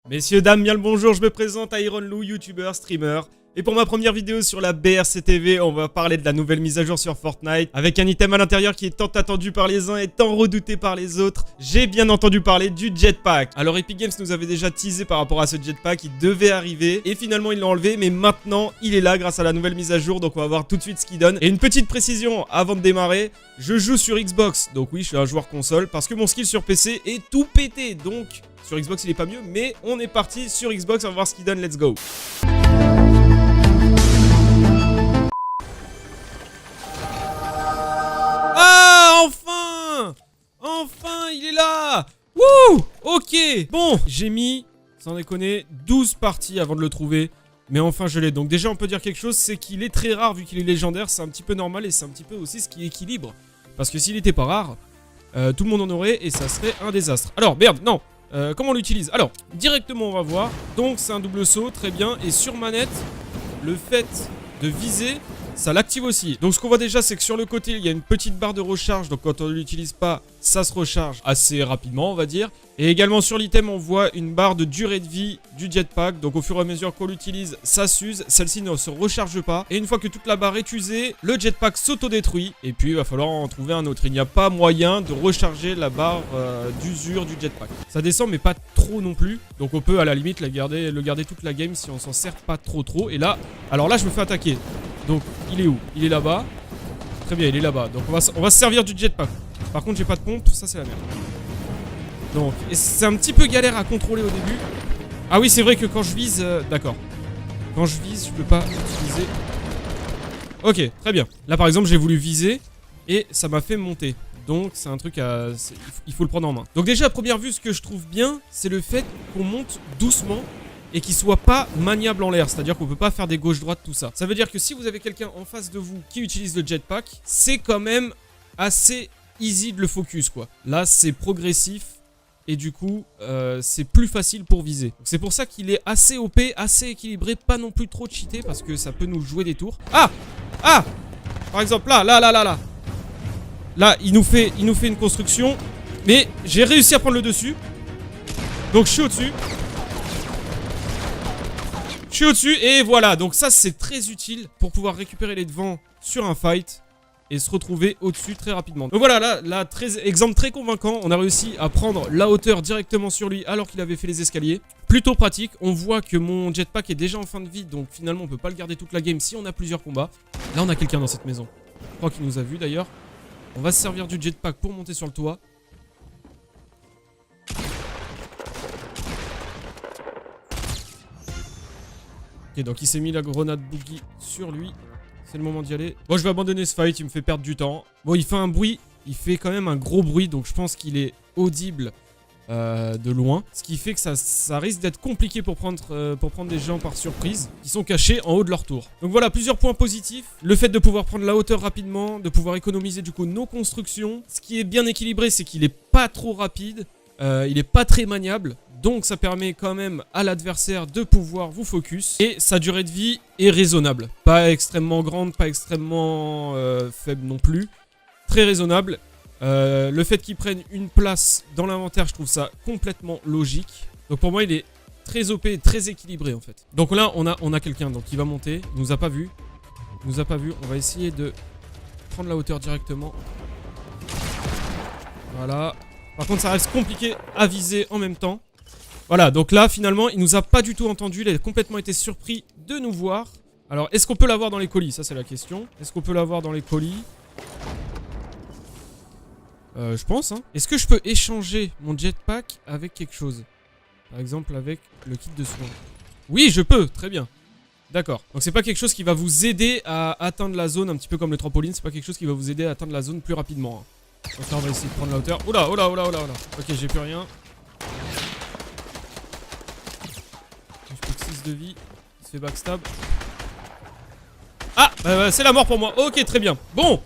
Messieurs, dames, bien le bonjour, je me présente IronLou, youtubeur, streamer. Et pour ma première vidéo sur la BRCTV, on va parler de la nouvelle mise à jour sur Fortnite, avec un item à l'intérieur qui est tant attendu par les uns et tant redouté par les autres. J'ai bien entendu parler du jetpack. Alors Epic Games nous avait déjà teasé par rapport à ce jetpack, il devait arriver, et finalement il l'a enlevé, mais maintenant il est là grâce à la nouvelle mise à jour, donc on va voir tout de suite ce qu'il donne. Et une petite précision avant de démarrer, je joue sur Xbox, donc oui je suis un joueur console, parce que mon skill sur PC est tout pété, donc sur Xbox il est pas mieux, mais on est parti sur Xbox, on va voir ce qu'il donne, let's go. Ah, enfin! Enfin, il est là! Wouh! Ok! Bon, j'ai mis, sans déconner, 12 parties avant de le trouver. Mais enfin, je l'ai. Donc déjà, on peut dire quelque chose, c'est qu'il est très rare vu qu'il est légendaire. C'est un petit peu normal et c'est un petit peu aussi ce qui équilibre. Parce que s'il n'était pas rare, tout le monde en aurait et ça serait un désastre. Alors, merde, non! Comment on l'utilise? Alors, directement, on va voir. Donc, c'est un double saut, très bien. Et sur manette, le fait de viser, ça l'active aussi. Donc ce qu'on voit déjà, c'est que sur le côté, il y a une petite barre de recharge. Donc quand on ne l'utilise pas, ça se recharge assez rapidement, on va dire. Et également sur l'item, on voit une barre de durée de vie du jetpack. Donc au fur et à mesure qu'on l'utilise, ça s'use. Celle-ci ne se recharge pas. Et une fois que toute la barre est usée, le jetpack s'auto-détruit. Et puis il va falloir en trouver un autre. Il n'y a pas moyen de recharger la barre d'usure du jetpack. Ça descend, mais pas trop non plus. Donc on peut à la limite le garder toute la game si on s'en sert pas trop. Et là, alors là, je me fais attaquer. Donc, il est où? Il est là-bas. Très bien, il est là-bas. Donc, on va se servir du jetpack. Par contre, j'ai pas de pompe. Ça, c'est la merde. Donc, et c'est un petit peu galère à contrôler au début. Ah oui, c'est vrai que quand je vise... D'accord. Quand je vise, je peux pas utiliser... Ok, très bien. Là, par exemple, j'ai voulu viser et ça m'a fait monter. Donc, c'est un truc à... Il faut le prendre en main. Donc, déjà, à première vue, ce que je trouve bien, c'est le fait qu'on monte doucement et qu'il soit pas maniable en l'air, c'est-à-dire qu'on peut pas faire des gauches-droites, tout ça. Ça veut dire que si vous avez quelqu'un en face de vous qui utilise le jetpack, c'est quand même assez easy de le focus, quoi. Là, c'est progressif et du coup, c'est plus facile pour viser. C'est pour ça qu'il est assez OP, assez équilibré, pas non plus trop cheaté parce que ça peut nous jouer des tours. Ah! Ah! Par exemple, là. Là, il nous fait une construction, mais j'ai réussi à prendre le dessus. Donc, je suis au-dessus. Je suis au-dessus et voilà, donc ça c'est très utile pour pouvoir récupérer les devants sur un fight et se retrouver au-dessus très rapidement. Donc voilà, là exemple très convaincant, on a réussi à prendre la hauteur directement sur lui alors qu'il avait fait les escaliers. Plutôt pratique, on voit que mon jetpack est déjà en fin de vie, donc finalement on peut pas le garder toute la game si on a plusieurs combats. Là on a quelqu'un dans cette maison, je crois qu'il nous a vu d'ailleurs. On va se servir du jetpack pour monter sur le toit. Ok, donc il s'est mis la grenade boogie sur lui. C'est le moment d'y aller. Bon, je vais abandonner ce fight, il me fait perdre du temps. Bon, il fait un bruit, il fait quand même un gros bruit, donc je pense qu'il est audible de loin. Ce qui fait que ça risque d'être compliqué pour prendre des gens par surprise, qui sont cachés en haut de leur tour. Donc voilà, plusieurs points positifs. Le fait de pouvoir prendre la hauteur rapidement, de pouvoir économiser du coup nos constructions. Ce qui est bien équilibré, c'est qu'il est pas trop rapide, il est pas très maniable. Donc ça permet quand même à l'adversaire de pouvoir vous focus. Et sa durée de vie est raisonnable. Pas extrêmement grande, pas extrêmement faible non plus. Très raisonnable. Le fait qu'il prenne une place dans l'inventaire, je trouve ça complètement logique. Donc pour moi, il est très OP et très équilibré en fait. Donc là, on a quelqu'un qui va monter. Il nous a pas vu. Il nous a pas vu. On va essayer de prendre la hauteur directement. Voilà. Par contre, ça reste compliqué à viser en même temps. Voilà, donc là, finalement, il nous a pas du tout entendu. Il a complètement été surpris de nous voir. Alors, est-ce qu'on peut l'avoir dans les colis? Ça, c'est la question. Est-ce qu'on peut l'avoir dans les colis? Je pense, hein. Est-ce que je peux échanger mon jetpack avec quelque chose? Par exemple, avec le kit de soins. Oui, je peux. Très bien. D'accord. Donc, c'est pas quelque chose qui va vous aider à atteindre la zone, un petit peu comme le trampoline. C'est pas quelque chose qui va vous aider à atteindre la zone plus rapidement, hein. Donc là, on va essayer de prendre la hauteur. Oula. Ok, j'ai plus rien. De vie, il se fait backstab. Ah, c'est la mort pour moi. Ok, très bien. Bon,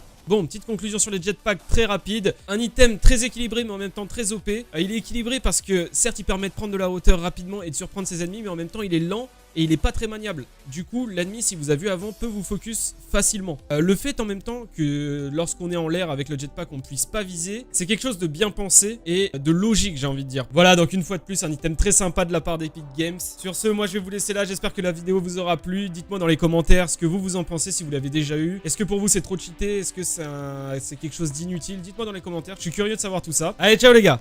petite conclusion sur les jetpacks très rapide. Un item très équilibré mais en même temps très OP. Il est équilibré parce que certes il permet de prendre de la hauteur rapidement et de surprendre ses ennemis, mais en même temps il est lent et il est pas très maniable. Du coup, l'ennemi, si vous avez vu avant, peut vous focus facilement. Le fait en même temps que lorsqu'on est en l'air avec le jetpack, on puisse pas viser, c'est quelque chose de bien pensé et de logique, j'ai envie de dire. Voilà, donc une fois de plus, un item très sympa de la part d'Epic Games. Sur ce, moi je vais vous laisser là, j'espère que la vidéo vous aura plu. Dites-moi dans les commentaires ce que vous en pensez si vous l'avez déjà eu. Est-ce que pour vous c'est trop cheaté? Est-ce que c'est quelque chose d'inutile? Dites-moi dans les commentaires, je suis curieux de savoir tout ça. Allez, ciao les gars!